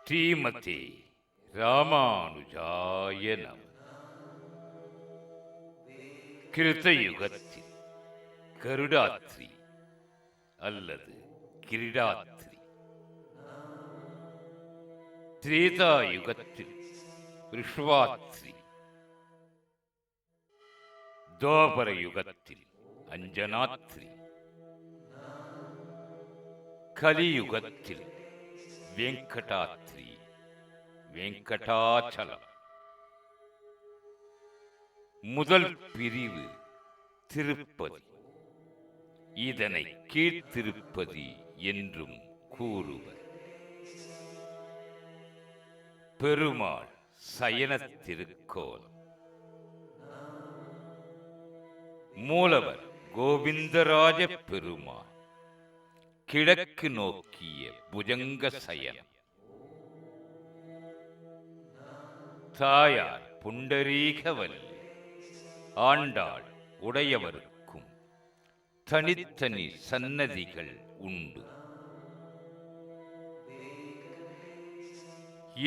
ஸ்ரீமதே ராமானுஜாய நம. கிருத்தயுகத்தில் கருடாத்ரி அல்லது கிரீடாத்ரி, திரேதாயுகத்தில் ரிஷ்வாத்ரி, துவாபர யுகத்தில் அஞ்சனாத்ரி, கலியுகத்தில் வெங்கடாத்ரி, வெங்கடாச்சலம். முதல் பிரிவு திருப்பதி. இதனை கீழ்த்திருப்பதி என்றும் கூறுவர். பெருமாள் சயன திருக்கோலம். மூலவர் கோவிந்தராஜ பெருமாள். கிழக்கு நோக்கிய புஜங்க சயனம். தாயார் புண்டரீகவல்லி. ஆண்டாள் உடையவருக்கும் தனித்தனி சன்னதிகள் உண்டு.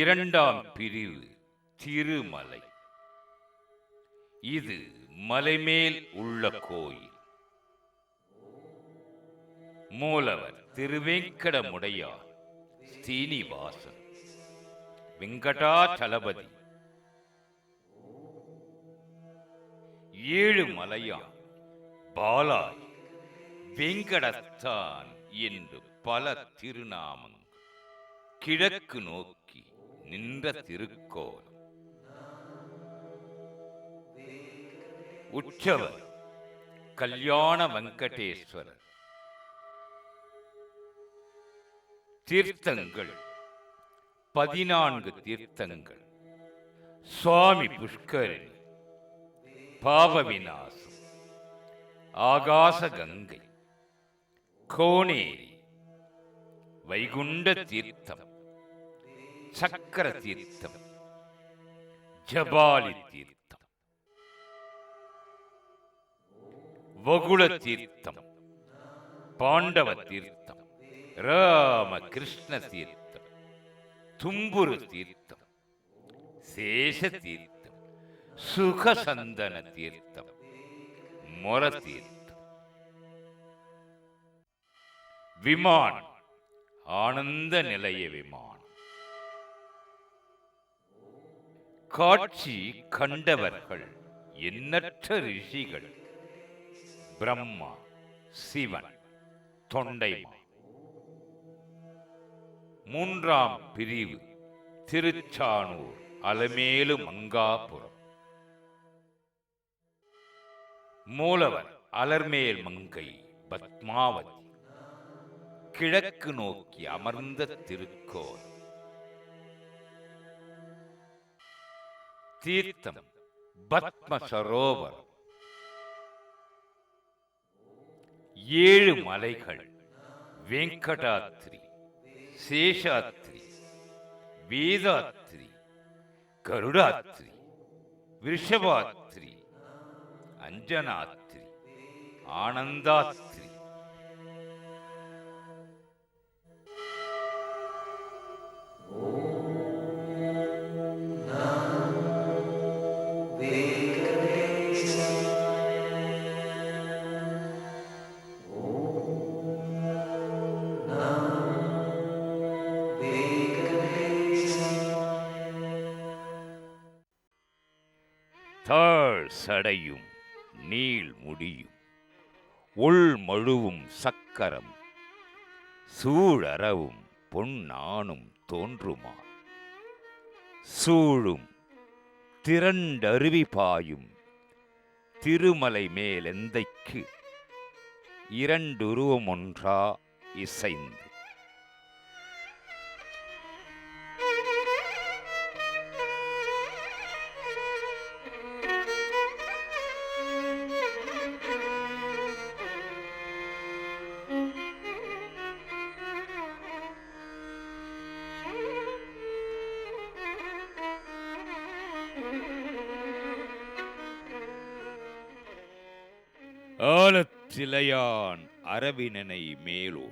இரண்டாம் பிரிவு திருமலை. இது மலைமேல் உள்ள கோயில். மூலவர் திருவேங்கடமுடையார் ஸ்ரீனிவாசன் வெங்கடாச்சலபதி. ஏழு மலையான் பாலாய் வெங்கடத்தான் என்று பல திருநாமங்கள். கிழக்கு நோக்கி நின்ற திருக்கோலம். உற்சவர் கல்யாண வெங்கடேஸ்வரர். தீர்த்தங்கள் 14 தீர்த்தங்கள். சுவாமி புஷ்கரணி, பாவ விநாசம், ஆகாச கங்கை, கோனேரி, வைகுண்ட தீர்த்தம், சக்கர தீர்த்தம், ஜபாலி தீர்த்தம், வகுள தீர்த்தம், பாண்டவ தீர்த்தம், ராம கிருஷ்ண தீர்த்தம், தும்புரு தீர்த்தம், சேஷ தீர்த்தம், சுகசந்தன தீர்த்தம், மொர தீர்த்தம். விமானம் ஆனந்த நிலைய விமானம். காட்சி கண்டவர்கள் எண்ணற்ற ரிஷிகள். பிரம்மா, சிவன், தொண்டைமான். மூன்றாம் பிரிவு திருச்சானூர் அலமேலு மங்காபுரம். மூலவர் அலர்மேல் மங்கை பத்மாவதி. கிழக்கு நோக்கி அமர்ந்த திருக்கோலம். தீர்த்தம் பத்ம சரோவரம். ஏழு மலைகள். வெங்கடாத்ரி, சேஷாத்ரி, வேதாத்ரி, கருடாத்ரி, விருஷபாத்ரி, அஞ்சனாத்ரி, ஆனந்தாத்ரி. தாழ் சடையும் நீள் முடியும், உள் மழுவும் சக்கரம், சூழறவும் பொன்னானும் தோன்றுமா. சூழும் திரண்டருவி பாயும் திருமலை மேலெந்தைக்கு, இரண்டுருவம் ஒன்றா இசைந்து. ஆலத்திலையான் அரவினனை மேலோ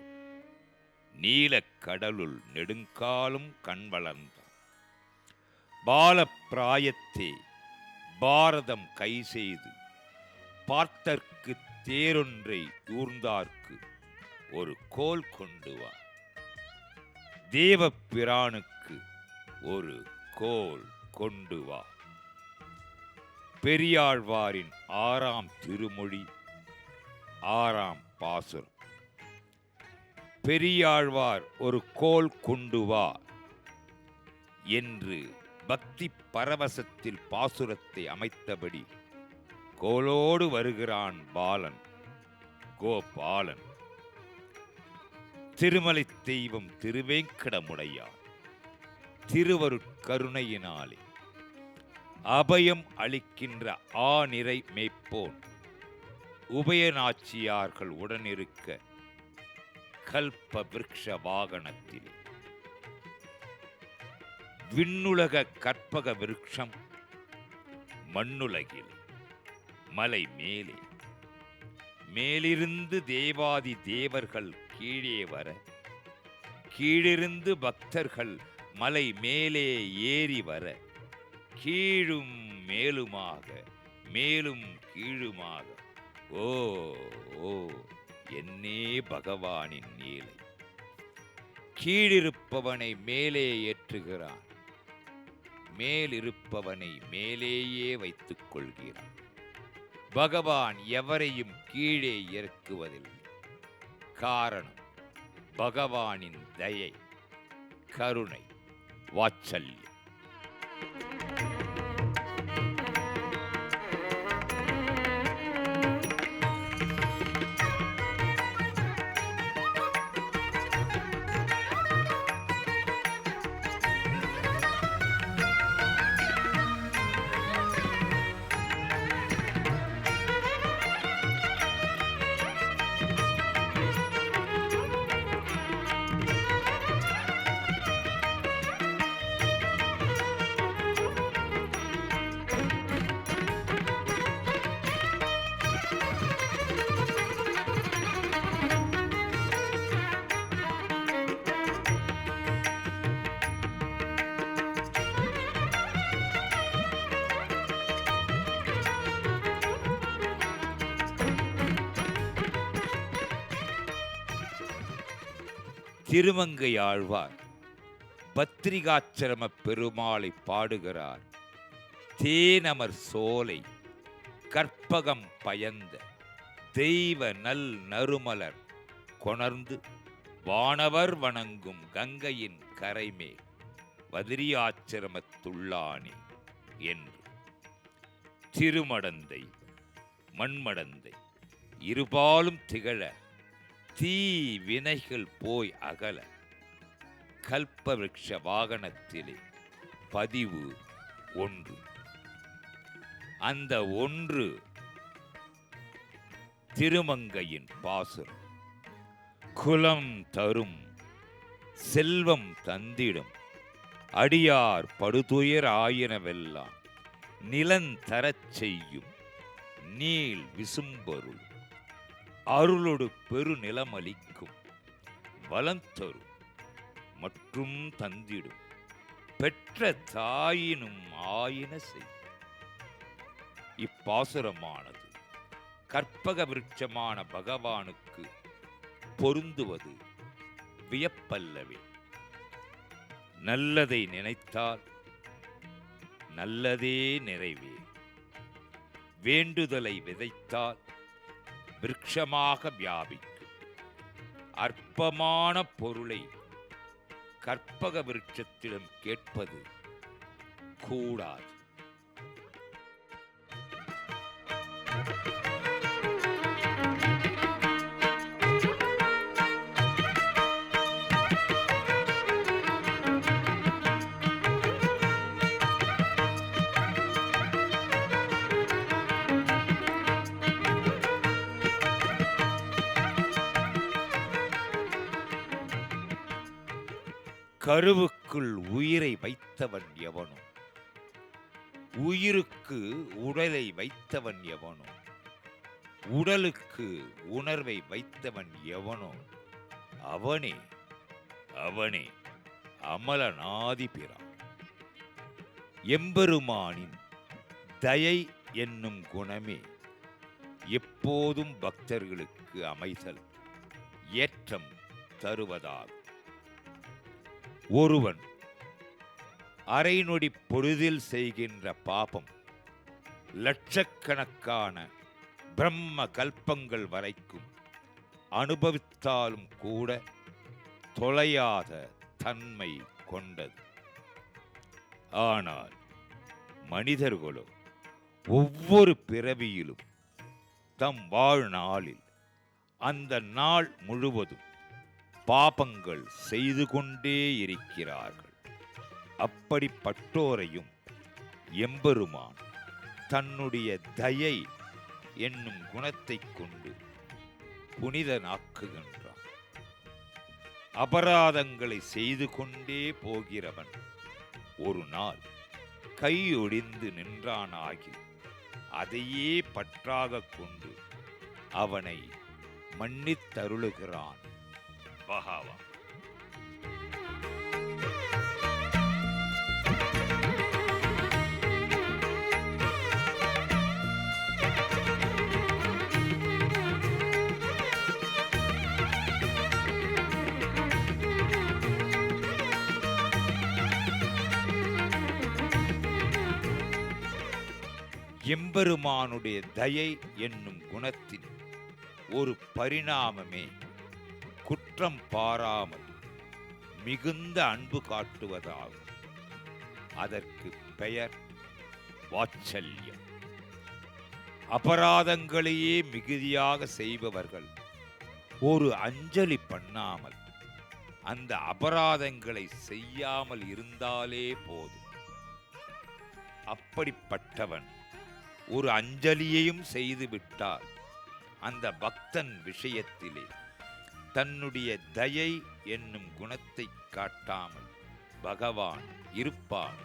நீலக் கடலுள் நெடுங்காலும் கண் வளர்ந்தான். பாலப்பிராயத்தே பாரதம் கை செய்து பார்த்தற்கு தேரொன்றை ஊர்ந்தார்க்கு ஒரு கோல் கொண்டு வா. தேவப்பிரானுக்கு ஒரு கோல் கொண்டு வா. பெரியாழ்வாரின் 6ஆம் திருமொழி 6ஆம் பாசுரம். பெரியாழ்வார் ஒரு கோல் கொண்டு வா என்று பக்தி பரவசத்தில் பாசுரத்தை அமைத்தபடி கோலோடு வருகிறான் பாலன் கோபாலன். திருமலை தெய்வம் திருவேங்கடமுடையார் திருவருட்கருணையினாலே அபயம் அளிக்கின்ற ஆநிறை மேய்ப்போன் உபயநாச்சியார்கள் உடனிருக்க கல்ப விருக்ஷ வாகனத்திலே விண்ணுலக கற்பக விருட்சம் மண்ணுலகில் மலை மேலே மேலிருந்து தேவாதி தேவர்கள் கீழே வர கீழிருந்து பக்தர்கள் மலை மேலே ஏறி வர கீழும் மேலுமாக மேலும் கீழுமாக ஓ ஓ என்னே பகவானின் நீலை. கீழிருப்பவனை மேலே ஏற்றுகிறான், மேலிருப்பவனை மேலேயே வைத்துக் கொள்கிறான். பகவான் எவரையும் கீழே இறக்குவதில்லை. காரணம் பகவானின் தயை, கருணை, வாத்சல்யம். திருமங்கையாழ்வார் பத்ரிகாச்சிரம பெருமாளை பாடுகிறார். தேனமர் சோலை கற்பகம் பயந்த தெய்வ நல் நறுமலர் கொணர்ந்து வானவர் வணங்கும் கங்கையின் கரைமேல் பத்ரியாச்சிரமத்துள்ளானே என்று. திருமடந்தை மண்மடந்தை இருபாலும் திகழ தீ வினைகள் போய் அகல கல்பவிருக்ஷ வாகனத்திலே பதிவு ஒன்று. அந்த ஒன்று திருமங்கையின் பாசுரம். குலம் தரும் செல்வம் தந்திடும் அடியார் படுதுயர் ஆயினவெல்லாம் நிலந்தரச் செய்யும் நீள் விசும்பொருள் அருளொடு பெரு நிலமளிக்கும் வலந்தரும் மற்றும் தந்திடும் பெற்ற தாயினும் ஆயின செய். இப்பாசுரமானது கற்பக விருட்சமான பகவானுக்கு பொருந்துவது வியப்பல்லவே. நல்லதை நினைத்தால் நல்லதே நிறைவே. வேண்டுதலை விதைத்தால் விருட்சமாக வியாபிக்கும். அற்பமான பொருளை கற்பக விருட்சத்திடம் கேட்பது கூடாது. கருவுக்குள் உயிரை வைத்தவன் எவனோ, உயிருக்கு உடலை வைத்தவன் எவனோ, உடலுக்கு உணர்வை வைத்தவன் எவனோ அவனே அவனே அமலனாதிபிரான். எம்பெருமானின் தயை என்னும் குணமே எப்போதும் பக்தர்களுக்கு அமைதல் ஏற்றம் தருவதாகும். ஒருவன் அரை நொடி பொழுதில் செய்கின்ற பாபம் லட்சக்கணக்கான பிரம்ம கல்பங்கள் வரைக்கும் அனுபவித்தாலும் கூட தொலையாத தன்மை கொண்டது. ஆனால் மனிதர்களோ ஒவ்வொரு பிறவியிலும் தம் வாழ்நாளில் அந்த நாள் முழுவதும் பாபங்கள் செய்து கொண்டே இருக்கிறார்கள். அப்படிப்பட்டோரையும் எம்பெருமான் தன்னுடைய தயை என்னும் குணத்தைக் கொண்டு புனிதனாக்குகின்றான். அபராதங்களை செய்து கொண்டே போகிறவன் ஒரு நாள் கையொடிந்து நின்றானாகி அதையே பற்றாக கொண்டு அவனை மன்னித்தருளுகிறான் பகவான். எம்பெருமானுடைய தயை என்னும் குணத்தின் ஒரு பரிணாமமே குற்றம் பாராமல் மிகுந்த அன்பு காட்டுவதாகும். அதற்கு பெயர் வாத்சல்யம். அபராதங்களையே மிகுதியாக செய்பவர்கள் ஒரு அஞ்சலி பண்ணாமல் அந்த அபராதங்களை செய்யாமல் இருந்தாலே போதும். அப்படிப்பட்டவன் ஒரு அஞ்சலியையும் செய்து விட்டால் அந்த பக்தன் விஷயத்திலே தன்னுடைய தயை என்னும் குணத்தை காட்டாமல் பகவான் இருப்பான்.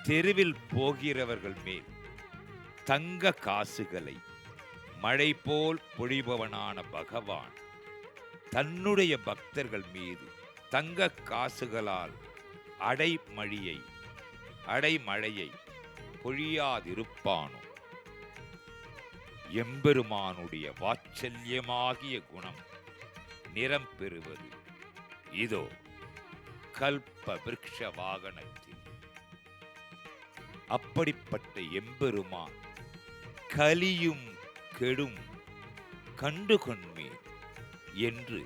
தெருவில் போகிறவர்கள் மேல் தங்க காசுகளை மழை போல் பொழிபவனான பகவான் தன்னுடைய பக்தர்கள் மீது தங்க காசுகளால் அடைமழையை பொழியாதிருப்பானோ? எம்பெருமானுடைய வாத்சல்யமாகிய குணம் நிறம் பெறுவது இதோ கல்ப விருட்ச வாகனத்தில். அப்படிப்பட்ட எம்பெருமான் கலியும் கெடும் கண்டுகொண்மீர் என்று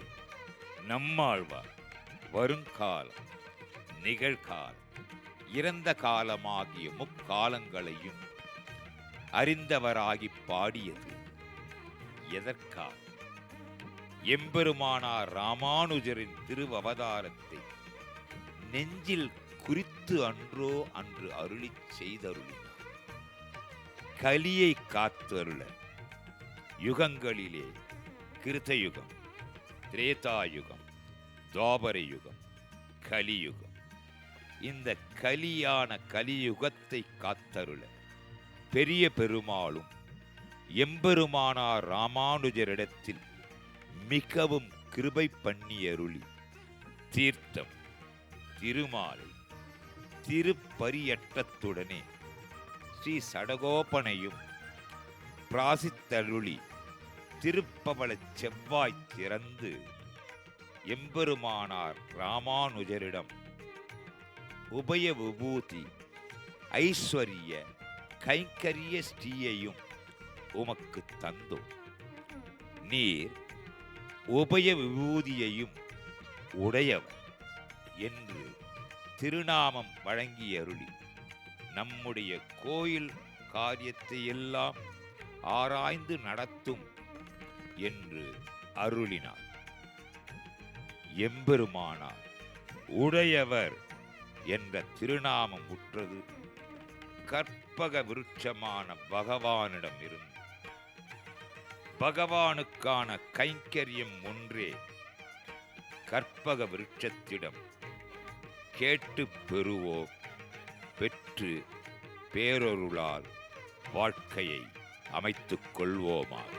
நம்மாழ்வார் வருங்காலம் நிகழ்காலம் இறந்த காலமாகிய முக்காலங்களையும் அறிந்தவராகி பாடியது எதற்காக? எம்பெருமானார் ராமானுஜரின் திருவவதாரத்தை நெஞ்சில் குறித்து அன்று அருளிச் செய்தருளினார். கலியை காத்தருள யுகங்களிலே கிருதயுகம், திரேதாயுகம், துவாபர யுகம், கலியுகம். இந்த கலியான கலியுகத்தை காத்தருள பெரிய பெருமாளும் எம்பெருமானார் ராமானுஜரிடத்தில் மிகவும் கிருபை பண்ணியருளி தீர்த்தம், திருமாலை, திருப்பரியட்டத்துடனே ஸ்ரீ சடகோபனையும் பிராசித்தருளி திருப்பவள செவ்வாய் திறந்து எம்பெருமானார் ராமானுஜரிடம் உபய விபூதி ஐஸ்வர்ய கைங்கரிய ஸ்ரீயையும் உமக்கு தந்தோம். நீர் உபய விபூதியையும் உடையவர் என்று திருநாமம் வழங்கியருளி நம்முடைய கோயில் காரியத்தை எல்லாம் ஆராய்ந்து நடத்தும் என்று அருளினார். எம்பெருமானார் உடையவர் என்ற திருநாமம் உற்றது கற்பக விருட்சமான பகவானிடம் இருந்து. பகவானுக்கான கைங்கரியம் ஒன்றே கற்பக விருட்சத்திடம் கேட்டு பெறுவோம். பெற்று பேரொருளால் வாழ்க்கையை அமைத்துக் கொள்வோமாக.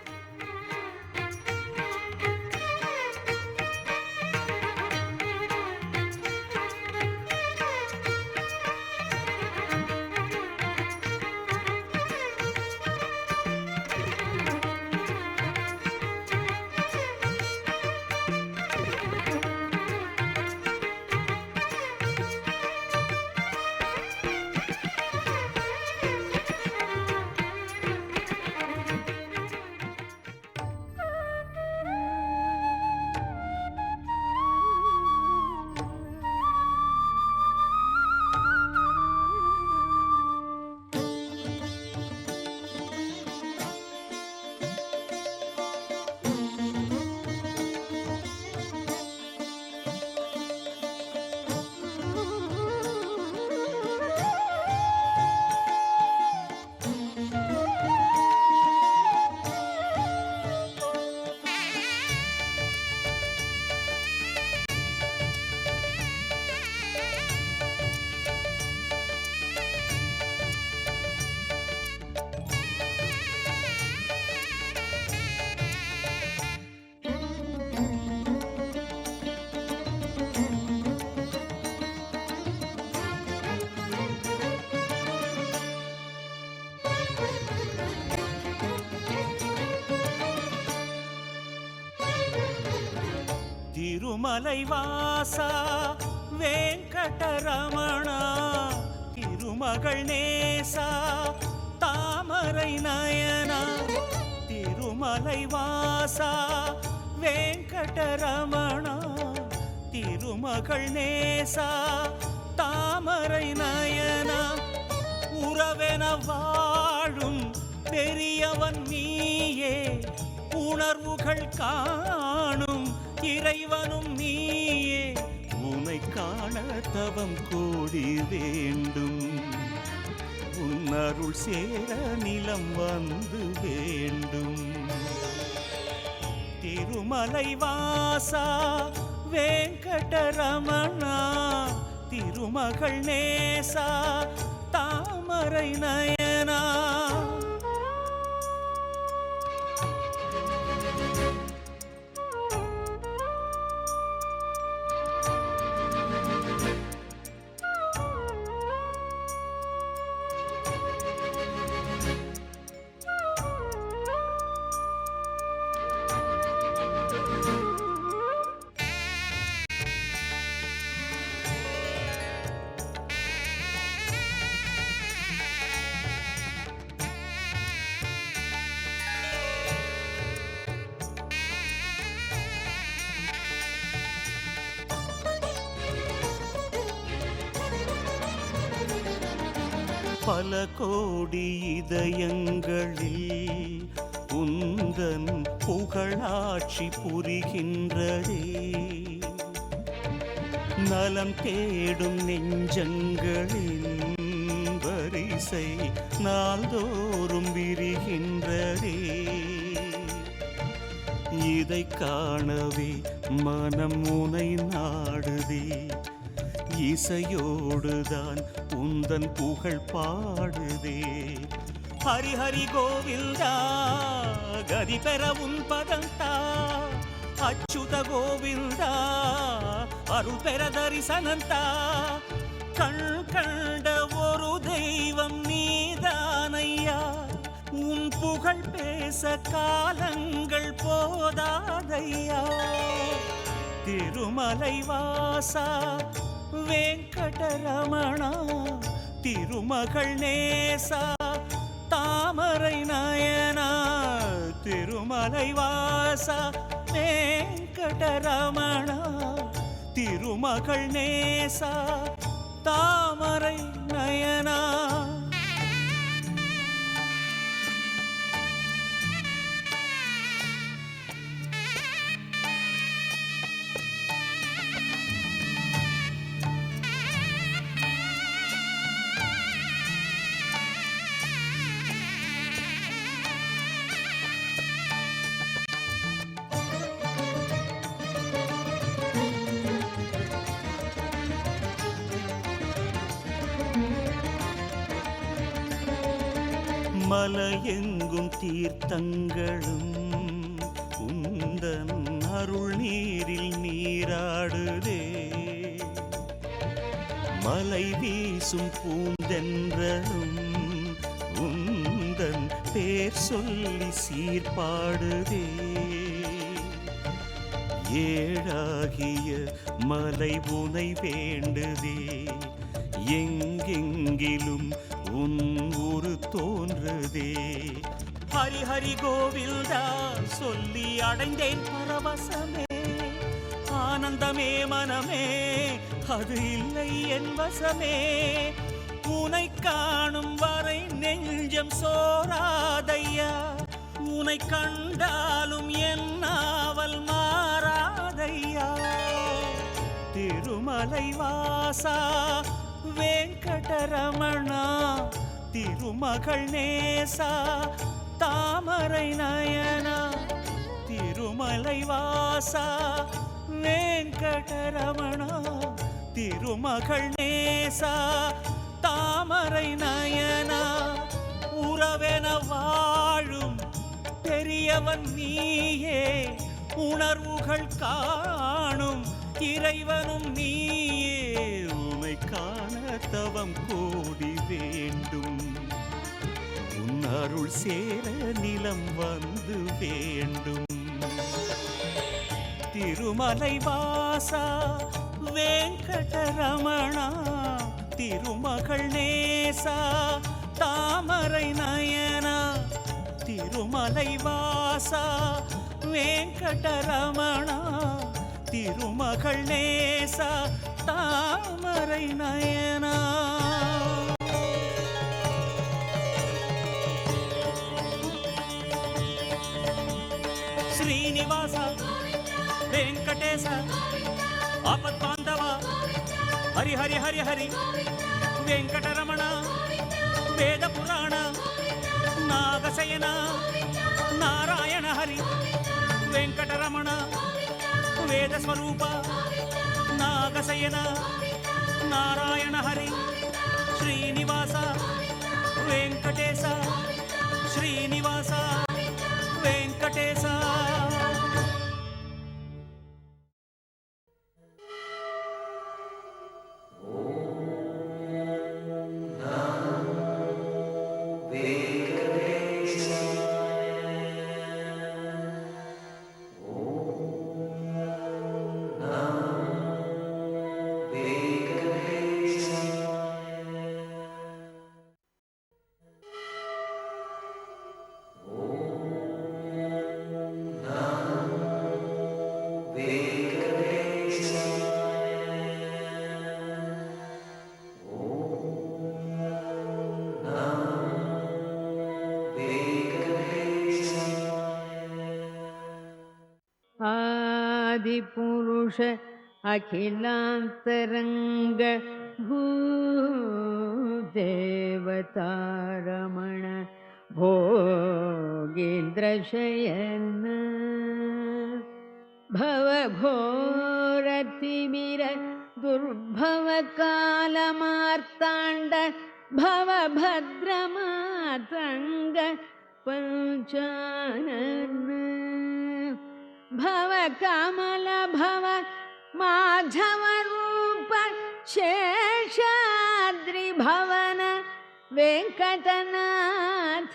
திருமலை வாசா வெங்கடரமணா திருமகள் நேசா தாமரை நயனா திருமலை வாசா வெங்கடரமணா திருமகள் நேசா தாமரை நயனா உறவென வாழும் பெரியவன் நீயே உணர்வுகள் காணும் இறைவனும் நீயே உனை காண தவம் கோடி வேண்டும் உன் அருள் சேர நிலம் வந்து வேண்டும் திருமலை வாசா வெங்கடரமணா திருமகள் நேசா தாமரை நயனா பல கோடி இதயங்களில் உந்தன் புகழாட்சி புரிகின்றதே நலம் தேடும் நெஞ்சங்களின் வரிசை நாள்தோறும் விரிகின்றதே இதை காணவே மனம் உனை நாடுதே இசையோடுதான் உந்தன் புகழ் பாடுதே ஹரி ஹரி கோவிந்தா கதி பெற உன் பதந்தா அச்சுத கோவிந்தா அருள் பெற தரிசனந்தா கண் கண்ட ஒரு தெய்வம் நீதானையா உன் புகழ் பேச காலங்கள் போதாதையா திருமலை வாசா வெங்கடரமணா திருமகள் நேசா தாமரை நயனா திருமலை வாசா வெங்கடரமணா திருமகள் நேசா தாமரை நயனா மலையெங்கும் தீர்த்தங்களும் உந்தன் அருள் நீரில் நீராடுதே மலை வீசும் பூந்தென்றலும் உந்தன் பேர் சொல்லி சீர்பாடுதே ஏழாகிய மலை உனை வேண்டுதே எங்கெங்கிலும் உன் ஊரு தோன்றுதே ஹரி ஹரி கோவிந்தா சொல்லி அடைந்தேன் பரவசமே ஆனந்தமே மனமே அது இல்லை என் வசமே உனை காணும் வரை நெஞ்சம் சோராதையா உனை கண்டாலும் என் நாவல் மாறாதையா திருமலை வாசா வெங்கடரமணா திருமகள் நேசா தாமரை நயனா திருமலை வாசா வெங்கடரமணா திருமகள் நேசா தாமரை நயனா உறவென வாழும் பெரியவன் நீயே உணர்வுகள் காணும் இறைவனும் நீயே உமை காண தவம் கோடி வேண்டும் உன் அருள் சேர நிலம் வந்து வேண்டும் திருமலை வாசா வெங்கடரமணா திருமகள் நேசா தாமரை நயனா திருமலை வாசா வெங்கடரமணா திருமகள் நேசா தாமரை நயனா. శ్రీనివాస వెంకటేశ ఆపద్బాంధవ హరి హరి హరి హరి వెంకటరమణ వేద పురాణ నాగశయన నారాయణ హరి వెంకటరమణ వేద స్వరూప నాగశయన నారాయణ హరి శ్రీనివాస వెంకటేశ శ్రీనివాస వెంకటేశ. आदिपुरुष अखिलांतरंग भूदेवतारमण भोगीन्द्रशयन भवघोरतिमिर दुर्भव कालमार्ताण्ड भवभद्रमातंग पंचानन भव कमल भव माधव रूप शेषाद्रि भवन वेंकटनाथ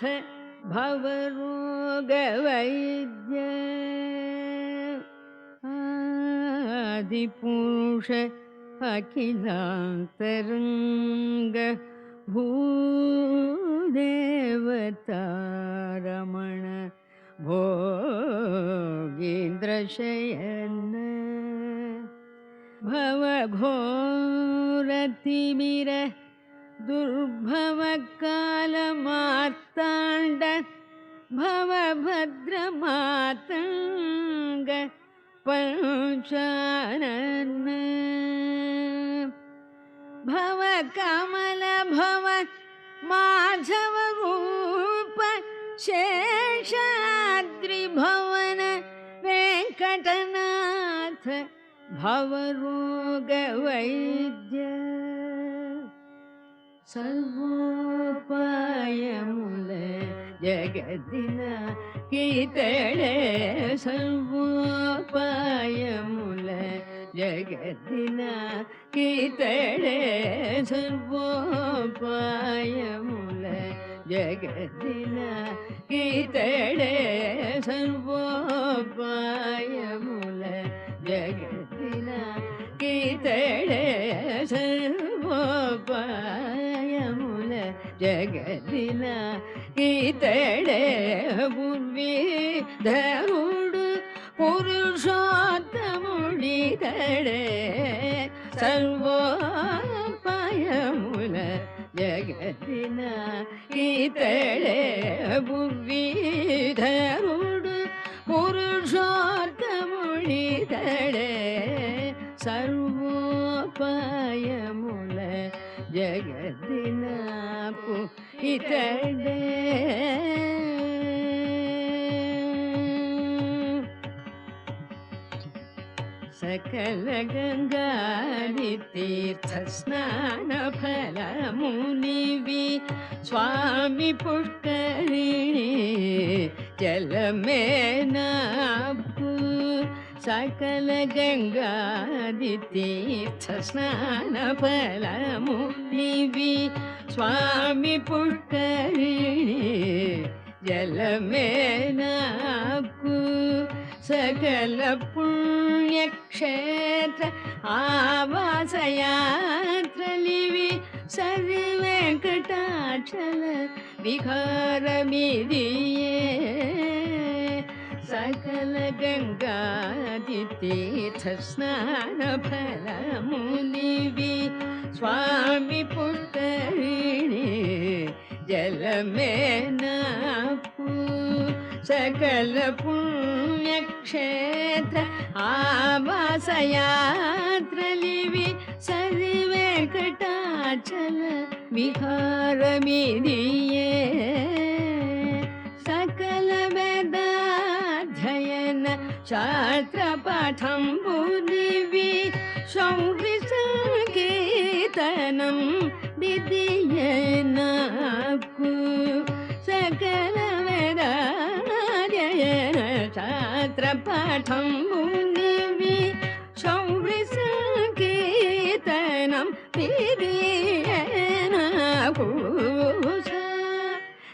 भव रोग वैद्य आदिपुरुष अखिलांतरंग भूदेवतारमण भोगीन्द्रशयन भवघोरतिमिर दुर्भव कालमार्ताण्ड भवभद्रमातंग पंचानन भव कमल भव माधव रूप शेषाद्रि भवन वेंकटनाथ भव रोग वैद्य सर्वोपायमुल जगदिन कीतळे सर्वोपायमुल जगदिन कीतळे सर्वोपायमुल जगदिन कीतळे सर्वोपायमुल जगदिन कीतळे सर्वोपायमुल जगदिन कीतळे पूर्वी धरुडु पुरुषोत्तमुडितळे सर्वोपायमुल जगदिन कीतळे पूर्वी धरुडु पुरुषोत्तमुडितळे सर्वोपायमुल जगदिन इतळे सकल गंगादि तीर्थ स्नान फल मुनिवि स्वामी पुष्करिणी जल में नापु सकल गंगादि तीर्थ स्नान फल मुनिवि स्वामी पुष्करिणी जल में नापु सकल पुण्यक्षेत्र आवासयात्रलिवि सर्वेङ्कटाचल विहारमिदिये सकल गङ्गादितीर्थस्नानफलमुनिवि स्वामी पुष्करिणी जलमेनापु सकल पुण्यक्षेत्र आवासयात्रलिवि सर्वेङ्कटाचल विहारमिदिये सकल वेदाध्ययन शास्त्रपाठम्बुदिवि संकीर्तनं विधियेनाकु सकल वेदाध्ययन शास्त्रपाठम्बुदिवि संकीर्तनं विधियेनाकु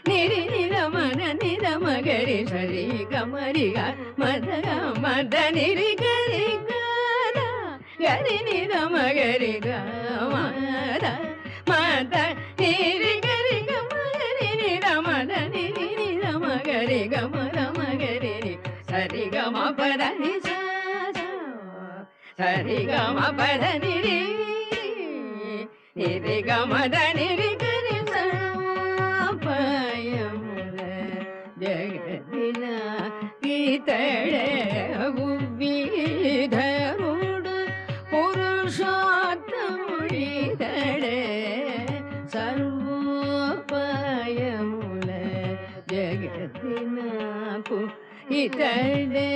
निरि निरमन निरमगरि सरि गमरि ग मद मद निरि गरि गरि निरमगरि ग मद मद निरि गरि ग मगरि निरमद निरि निरमगरि ग मगरि नि सरि ग म पद नि सा सरि ग म पद निरि निरि ग मद निरि गरि सा जगदिन गीतड़े विधरुड पुरुषोत्तमुड़िदड़े सर्वोपायमुल जगदिन इतड़े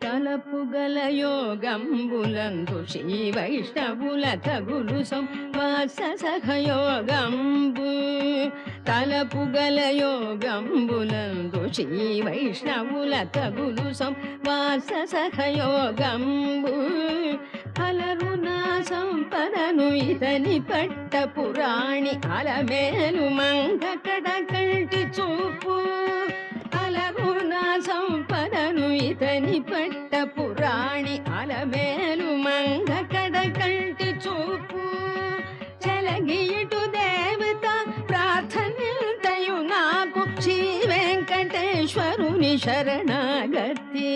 తలపుగల యోగంబులందు శ్రీ వైష్ణవుల తగులు సంవాస సహయోగంబు తలపుగల యోగంబులందు శ్రీ వైష్ణవుల తగులు సంవాస సహయోగంబు అలరునా సంపదను ఇతని పట్ట పురాణి అలమేలు మంగ కడ కంటి చూపు అలరునా సంపదను ఇతని పట్ట పురాణి అలమేలు మంగ కడ కంటి చూపు చెలగియుటు దేవత ప్రార్థనింతయు నాకు శ్రీ వెంకటేశ్వరుని శరణాగతి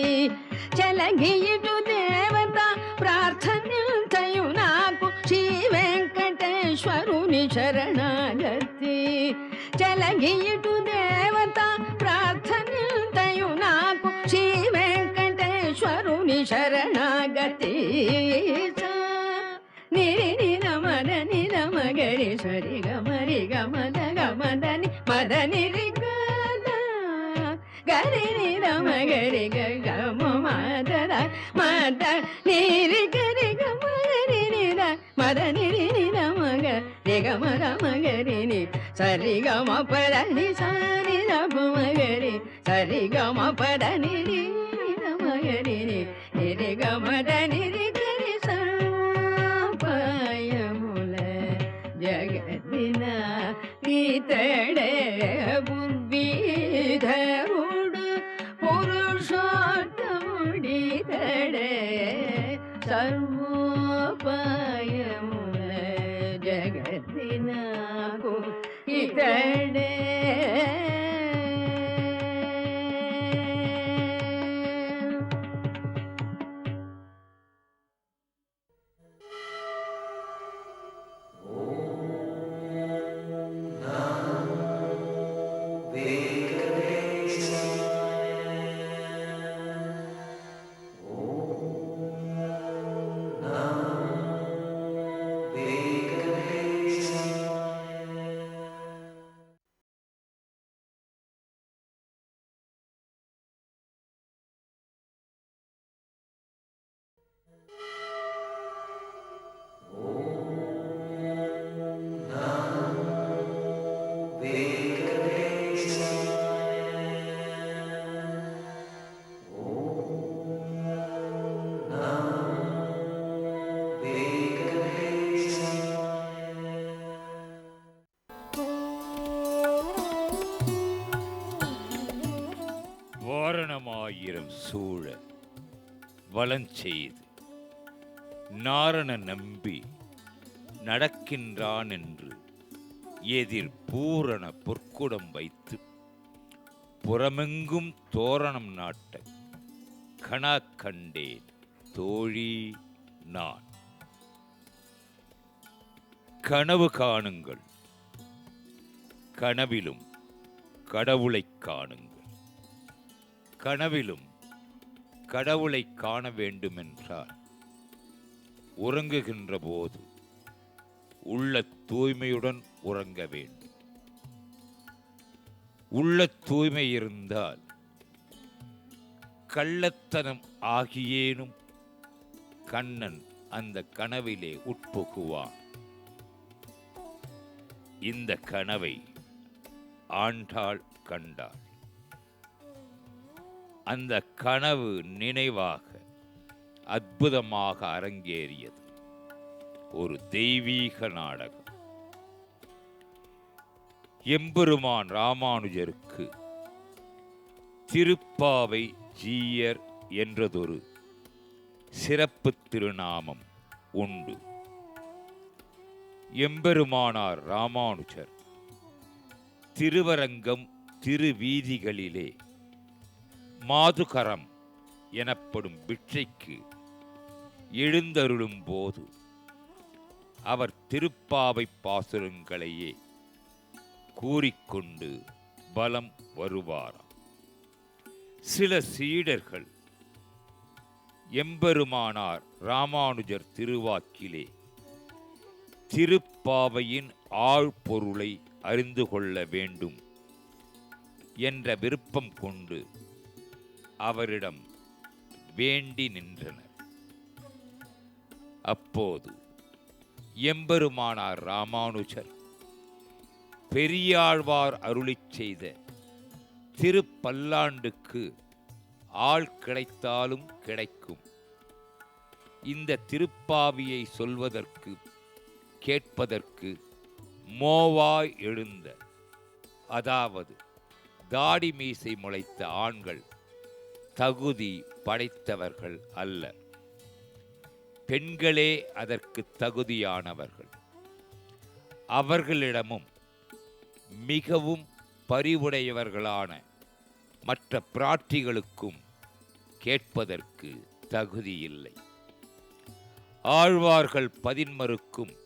చెలగియుటు దేవత ప్రార్థనింతయు నాకు శ్రీ వెంకటేశ్వరుని శరణాగతి చెలగియుటు దేవత ప్రార్థనింతయు నాకు శ్రీ వెంకటేశ్వరుని శరణాగతి నిరి నిరమద నిరమగరి సరి గమరి గమద గమదని మద నిరి గరి నిరమగరి గమ మద మద నిరి గరి గమరి నిర మద నిరి నిరమగ రిగమ రమగరి ని సరి గమ పద ని సరి రమగరి సరి గమ పద నిరి రమగరి ని నిరి గమద నిరి గరి సర్వోపాయముల జగదిన గీతడే బుద్ధిధరుడు పురుషోత్తముడితడే సర్వోపాయముల జగదినకు ఇతడే வலஞ்செய்து நாரண நம்பி நடக்கின்றான் என்று எதிர் பூரண பொற்குடம் வைத்து புறமெங்கும் தோரணம் நாட்ட கணா கண்டேன் தோழி நான். கனவு காணுங்கள், கனவிலும் கடவுளை காணுங்கள். கனவிலும் கடவுளை காண வேண்டுமென்றால் உறங்குகின்ற போது உள்ள தூய்மையுடன் உறங்க வேண்டும். உள்ள தூய்மை இருந்தால் கள்ளத்தனம் ஆகியேனும் கண்ணன் அந்த கனவிலே உட்புகுவான். இந்த கனவை ஆண்டாள் கண்டாள். அந்த கனவு நினைவாக அற்புதமாக அரங்கேறியது ஒரு தெய்வீக நாடகம். எம்பெருமான் ராமானுஜருக்கு திருப்பாவை ஜீயர் என்றதொரு சிறப்பு திருநாமம் உண்டு. எம்பெருமானார் ராமானுஜர் திருவரங்கம் திருவீதிகளிலே மாதுகரம் எனப்படும் பிட்சைக்கு எழுந்தருளும் போது அவர் திருப்பாவை பாசுரங்களையே கூறிக்கொண்டு பலம் வருவாராம். சில சீடர்கள் எம்பெருமானார் ராமானுஜர் திருவாக்கிலே திருப்பாவையின் ஆழ்பொருளை அறிந்து கொள்ள வேண்டும் என்ற விருப்பம் கொண்டு அவரிடம் வேண்டி நின்றனர். அப்போது எம்பெருமானார் ராமானுஜர் பெரியாழ்வார் அருளிச் செய்த திருப்பல்லாண்டுக்கு ஆள் கிடைத்தாலும் கிடைக்கும், இந்த திருப்பாவியை சொல்வதற்கு கேட்பதற்கு மோவாய் எழுந்த, அதாவது தாடி மீசை முளைத்த ஆண்கள் தகுதி படைத்தவர்கள் அல்ல, பெண்களே அதற்கு தகுதியானவர்கள். அவர்களிடமும் மிகவும் பரிவுடையவர்களான மற்ற பிராட்டிகளுக்கும் கேட்பதற்கு தகுதியில்லை. ஆழ்வார்கள் 11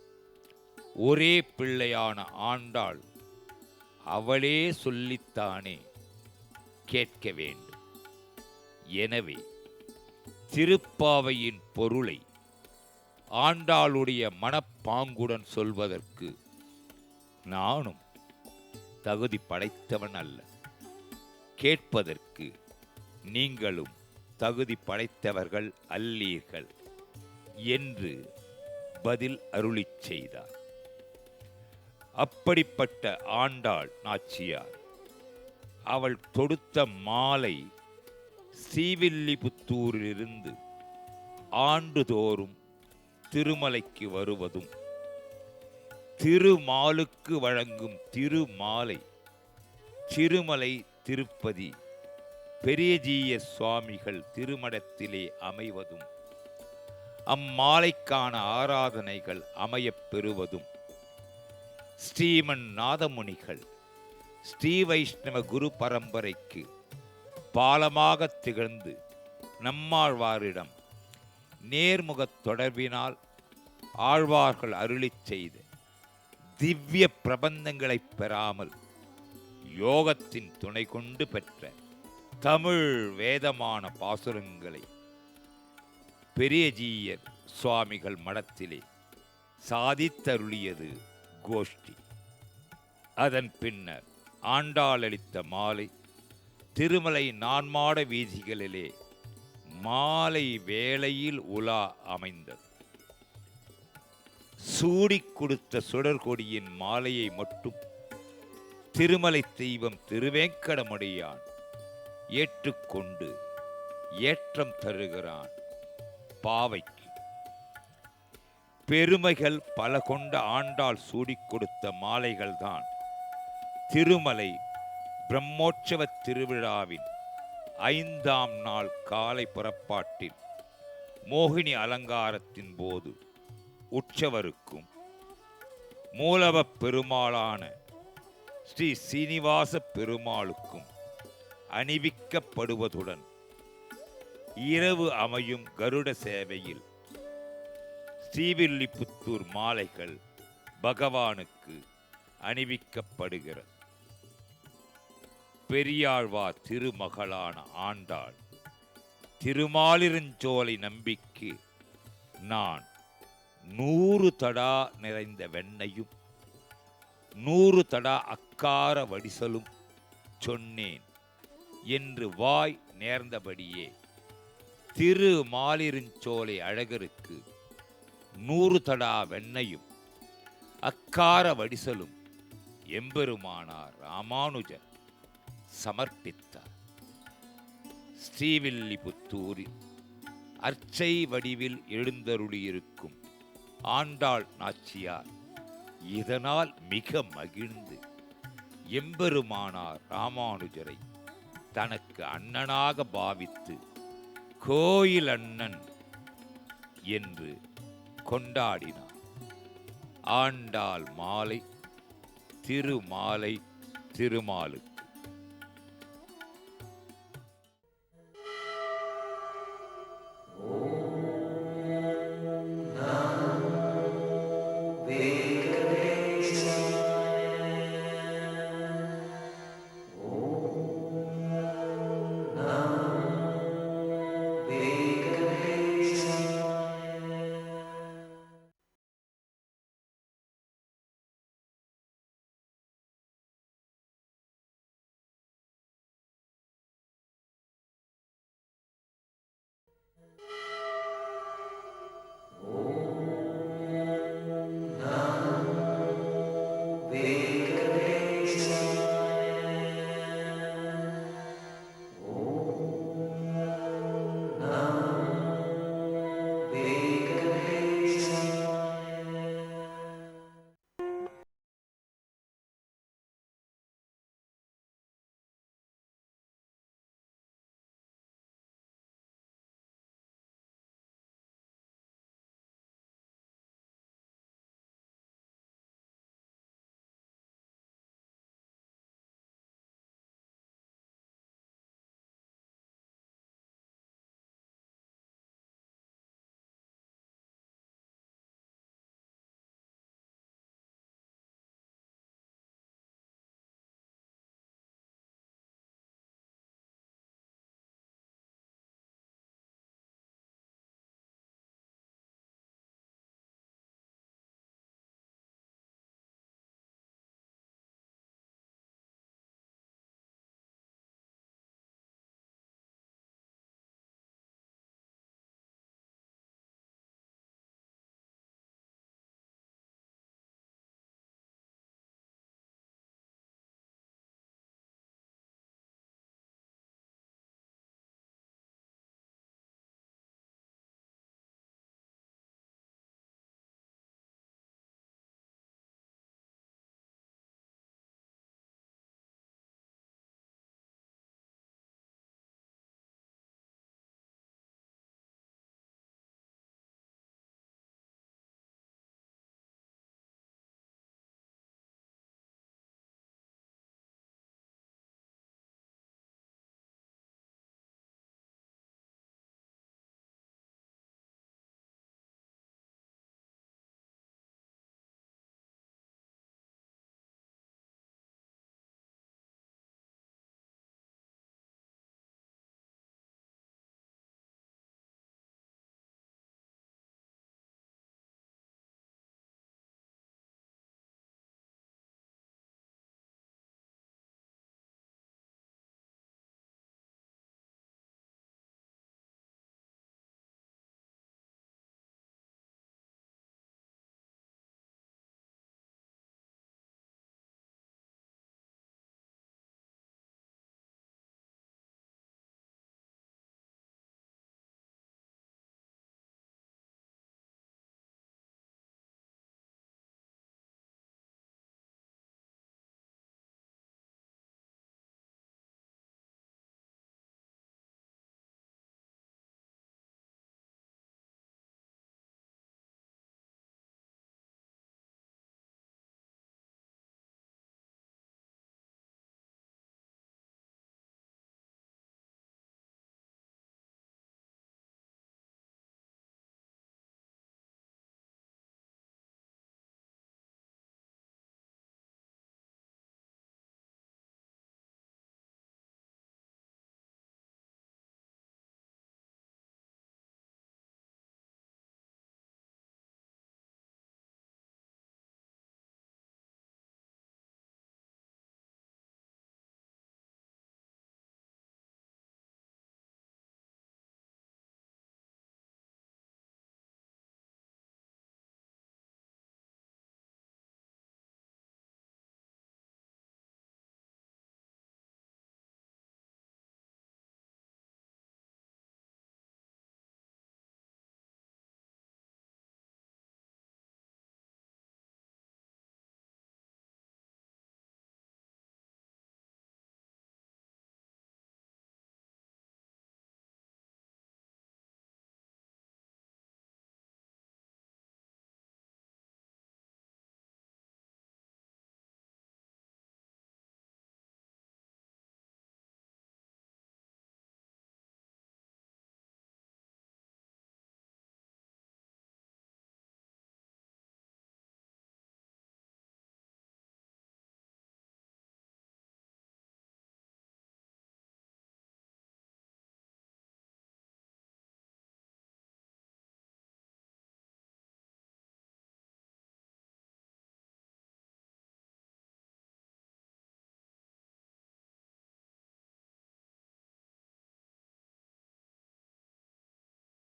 ஒரே பிள்ளையான ஆண்டாள் அவளே சொல்லித்தானே கேட்க வேண்டும். எனவே திருப்பாவையின் பொருளை ஆண்டாளுடைய மனப்பாங்குடன் சொல்வதற்கு நானும் தகுதி படைத்தவன் அல்ல, கேட்பதற்கு நீங்களும் தகுதி படைத்தவர்கள் அல்லீர்கள் என்று பதில் அருளிச் செய்தார். அப்படிப்பட்ட ஆண்டாள் நாச்சியார் அவள் தொடுத்த மாலை ஸ்ரீவில்லிபுத்தூரிலிருந்து ஆண்டுதோறும் திருமலைக்கு வருவதும், திருமாலுக்கு வழங்கும் திருமாலை திருமலை திருப்பதி பெரியஜீய சுவாமிகள் திருமடத்திலே அமைவதும், அம்மாலைக்கான ஆராதனைகள் அமையப் பெறுவதும், ஸ்ரீமன் நாதமுனிகள் ஸ்ரீ வைஷ்ணவ குரு பரம்பரைக்கு பாலமாக திகழ்ந்து நம்மாழ்வாரிடம் நேர்முகத் தொடர்பினால் ஆழ்வார்கள் அருளிச் செய்த திவ்ய பிரபந்தங்களை பெறாமல் யோகத்தின் துணை கொண்டு பெற்ற தமிழ் வேதமான பாசுரங்களை பெரியஜீயர் சுவாமிகள் மடத்திலே சாதித்தருளியது கோஷ்டி. அதன் பின்னர் ஆண்டாள் அளித்த மாலை திருமலை நான்மாட வீதிகளிலே மாலை வேளையில் உலா அமைந்தது. சூடிக் கொடுத்த சுடர்கொடியின் மாலையை மட்டும் திருமலை தெய்வம் திருவேங்கடமுடையான் ஏற்றுக்கொண்டு ஏற்றம் தருகிறான். பாவைக்கு பெருமைகள் பல கொண்ட ஆண்டாள் சூடிக் கொடுத்த மாலைகள்தான் திருமலை பிரம்மோற்சவ திருவிழாவின் 5ஆம் நாள் காலை புறப்பாட்டில் மோகினி அலங்காரத்தின் போது உற்சவருக்கும் மூலவப் பெருமாளான ஸ்ரீ சீனிவாச பெருமாளுக்கும் அணிவிக்கப்படுவதுடன் இரவு அமையும் கருட சேவையில் ஸ்ரீவில்லிபுத்தூர் மாலைகள் பகவானுக்கு அணிவிக்கப்படுகிறது. பெரியாழ்வார் திருமகளான ஆண்டாள் திருமாலிருஞ்சோலை நம்பிக்கு நான் 100 தடா நிறைந்த வெண்ணையும் 100 தடா அக்கார வடிசலும் சொன்னேன் என்று வாய் நேர்ந்தபடியே திருமாலிருஞ்சோலை அழகருக்கு 100 தடா வெண்ணையும் அக்கார வடிசலும் எம்பெருமானார் ராமானுஜர் சமர்ப்பித்தார். ஸ்ரீவில்லிபுத்தூரில் அர்ச்சை வடிவில் எழுந்தருளியிருக்கும் ஆண்டாள் நாச்சியார் இதனால் மிக மகிழ்ந்து எம்பெருமானார் ராமானுஜரை தனக்கு அண்ணனாக பாவித்து கோயில் அண்ணன் என்று கொண்டாடினார். ஆண்டாள் மாலை திருமாலை திருமாலுக்கு.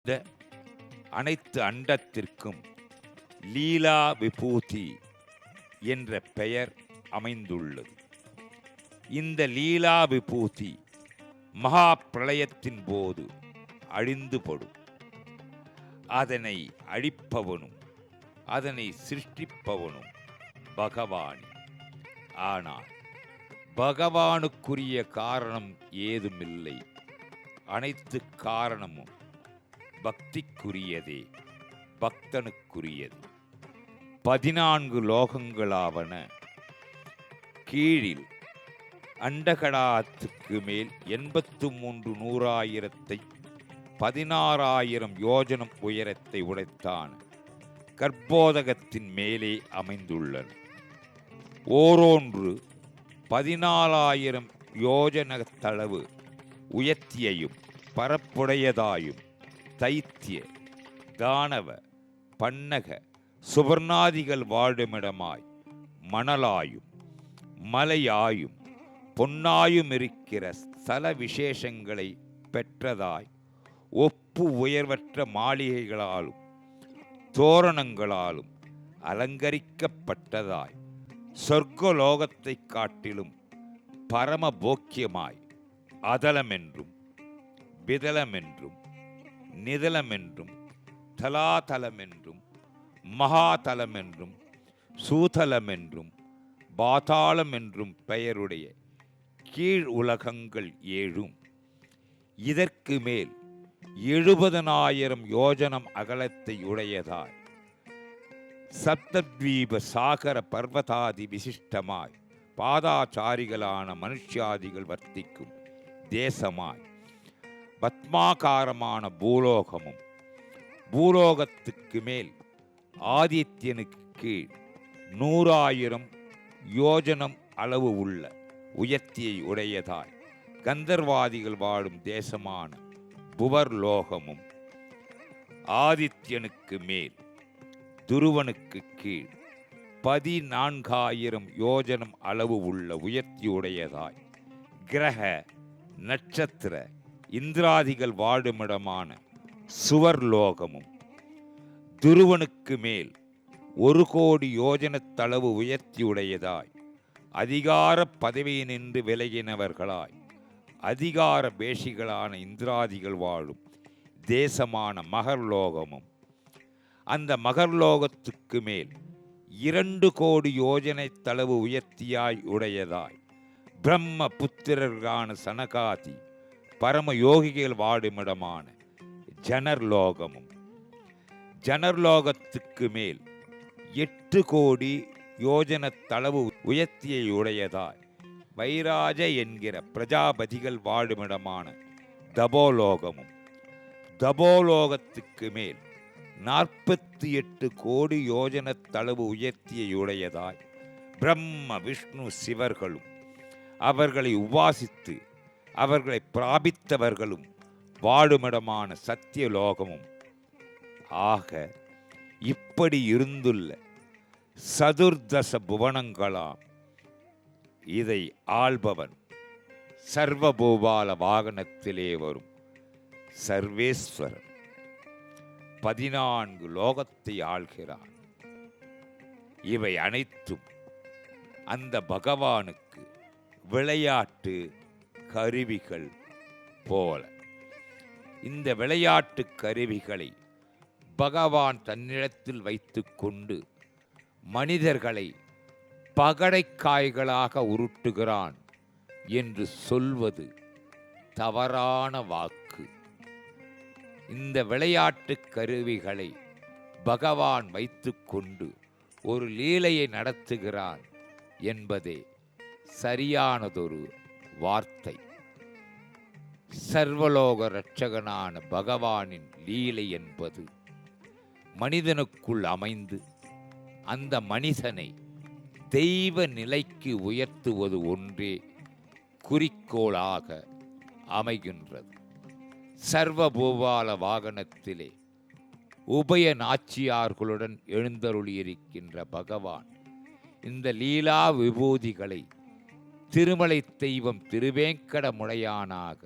இந்த அனைத்து அண்டத்திற்கும் லீலா விபூதி என்ற பெயர் அமைந்துள்ளது. இந்த லீலா விபூதி மகா பிரளயத்தின் போது அழிந்துபடும். அதனை அழிப்பவனும் அதனை சிருஷ்டிப்பவனும் பகவானே. ஆனால் பகவானுக்குரிய காரணம் ஏதுமில்லை. அனைத்து காரணமும் பக்திக்குரியதே, பக்தனுக்குரியது. 14 லோகங்களாவன. கீழில் அண்டகடாத்துக்கு மேல் 83 நூறாயிரத்தை 16,000 யோஜனம் உயரத்தை உடைத்தான் கர்ப்போதகத்தின் மேலே அமைந்துள்ளன. ஓரொன்று 14,000 யோஜனத்தளவு உயர்த்தியையும் பரப்புடையதாயும் தைத்திய தானவ பன்னக சுவர்ணாதிகள் வாழுமிடமாய் மணலாயும் மலையாயும் பொன்னாயும் இருக்கிற ஸ்தல விசேஷங்களை பெற்றதாய் ஒப்பு உயர்வற்ற மாளிகைகளாலும் தோரணங்களாலும் அலங்கரிக்கப்பட்டதாய் சொர்க்கலோகத்தை காட்டிலும் பரமபோக்கியமாய் அதலமென்றும் விதலமென்றும் நிதலமென்றும் தலாதலமென்றும் மகாதலமென்றும் சூதலமென்றும் பாதாளம் என்றும் பெயருடைய கீழ் உலகங்கள் 7 இதற்கு மேல் 70,000 யோஜனம் அகலத்தை உடையதாய் சப்தத்வீப சாகர பர்வதாதி விசிஷ்டமாய் பாதாச்சாரிகளான மனுஷ்யாதிகள் வர்த்திக்கும் தேசமாய் பத்மாகாரமான பூலோகமும் பூலோகத்துக்கு மேல் ஆதித்யனுக்கு கீழ் 100,000 யோஜனம் அளவு உள்ள உயர்த்தியை உடையதாய் கந்தர்வாதிகள் வாழும் தேசமான புவர்லோகமும் ஆதித்யனுக்கு மேல் துருவனுக்கு கீழ் 14,000 யோஜனம் அளவு உள்ள உயர்த்தியுடையதாய் கிரக நட்சத்திர இந்திராதிகள் வாழுமிடமான சுவர்லோகமும் துருவனுக்கு மேல் 1,000,000 யோஜனத்தளவு உயர்த்தியுடையதாய் அதிகார பதவியினின்று விலகினவர்களாய் அதிகார பேஷிகளான இந்திராதிகள் வாழும் தேசமான மகர்லோகமும் அந்த மகர்லோகத்துக்கு மேல் 2,000,000 யோஜனைத்தளவு உயர்த்தியாய் உடையதாய் பிரம்ம புத்திரர்களான சனகாதி பரம யோகிகள் வாடுமிடமான ஜனர்லோகமும் ஜனர்லோகத்துக்கு மேல் 8,000,000 யோஜனத்தளவு உயர்த்தியை உடையதாய் வைராஜ என்கிற பிரஜாபதிகள் வாழுமிடமான தபோலோகமும் தபோலோகத்துக்கு மேல் 48,000,000 யோஜனத்தளவு உயர்த்தியை உடையதாய் பிரம்ம விஷ்ணு சிவர்களும் அவர்களை உபாசித்து அவர்களை பிராபித்தவர்களும் வாழுமிடமான சத்தியலோகமும் ஆக இப்படி இருந்துள்ள சதுர்தச புவனங்களாம். இதை ஆள்பவன் சர்வபூபால வாகனத்திலே வரும் சர்வேஸ்வரன் 14 லோகத்தை ஆள்கிறான். இவை அனைத்தும் அந்த பகவானுக்கு விளையாட்டு கருவிகள் போல. இந்த விளையாட்டு கருவிகளை பகவான் தன்னிடத்தில் வைத்துக்கொண்டு மனிதர்களை பகடைக்காய்களாக உருட்டுகிறான் என்று சொல்வது தவறான வாக்கு. இந்த விளையாட்டு கருவிகளை பகவான் வைத்துக்கொண்டு ஒரு லீலையை நடத்துகிறான் என்பதே சரியானதொரு வார்த்தை. சர்வலோக இரட்சகனான பகவானின் லீலை என்பது மனிதனுக்குள் அமைந்து அந்த மனிதனை தெய்வ நிலைக்கு உயர்த்துவது ஒன்றே குறிக்கோளாக அமைகின்றது. சர்வபூபால வாகனத்திலே உபய நாச்சியார்களுடன் எழுந்தருளியிருக்கின்ற பகவான் இந்த லீலா விபூதிகளை திருமலை தெய்வம் திருவேங்கட முடையானாக